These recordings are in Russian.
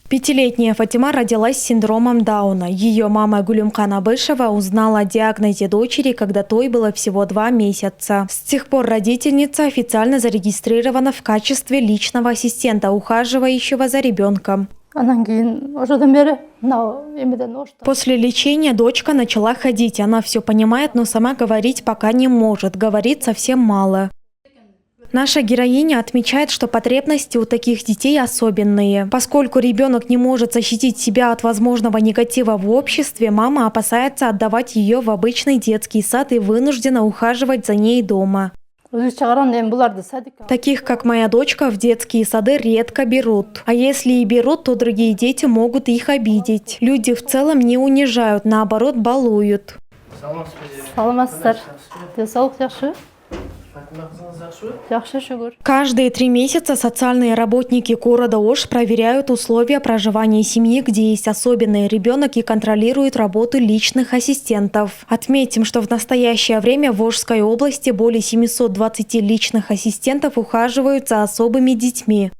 Пятилетняя Фатима родилась с синдромом Дауна. Ее мама Гулюмкан Абышева узнала о диагнозе дочери, когда той было всего 2 месяца. С тех пор родительница официально зарегистрирована в качестве личного ассистента, ухаживающего за ребенком. После лечения дочка начала ходить. Она все понимает, но сама говорить пока не может. Говорит совсем мало. Наша героиня отмечает, что потребности у таких детей особенные. Поскольку ребенок не может защитить себя от возможного негатива в обществе, мама опасается отдавать ее в обычный детский сад и вынуждена ухаживать за ней дома. Таких, как моя дочка, в детские сады редко берут. А если и берут, то другие дети могут их обидеть. Люди в целом не унижают, наоборот, балуют. Каждые 3 месяца социальные работники города Ош проверяют условия проживания семьи, где есть особенный ребенок, и контролируют работу личных ассистентов. Отметим, что в настоящее время в Ошской области более 720 личных ассистентов ухаживают за особыми детьми.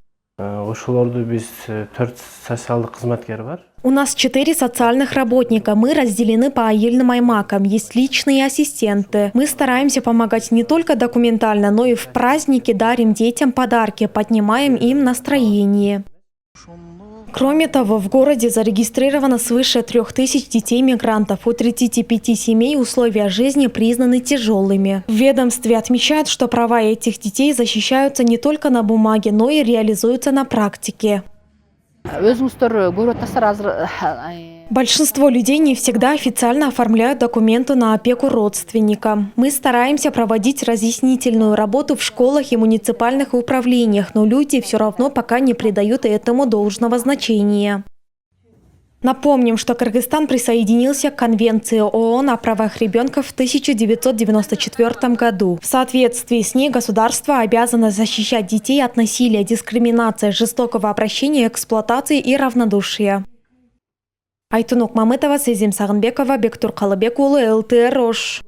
У нас 4 социальных работника. Мы разделены по айыльным аймакам. Есть личные ассистенты. Мы стараемся помогать не только документально, но и в праздники дарим детям подарки, поднимаем им настроение. Кроме того, в городе зарегистрировано свыше 3000 детей-мигрантов. У 35 семей условия жизни признаны тяжелыми. В ведомстве отмечают, что права этих детей защищаются не только на бумаге, но и реализуются на практике. Большинство людей не всегда официально оформляют документы на опеку родственника. Мы стараемся проводить разъяснительную работу в школах и муниципальных управлениях, но люди все равно пока не придают этому должного значения. Напомним, что Кыргызстан присоединился к Конвенции ООН о правах ребенка в 1994 году. В соответствии с ней государство обязано защищать детей от насилия, дискриминации, жестокого обращения, эксплуатации и равнодушия. Айтунук Мамытова, Сезим Сагынбекова, Бектур Калыбек улы, ЛТР Ош.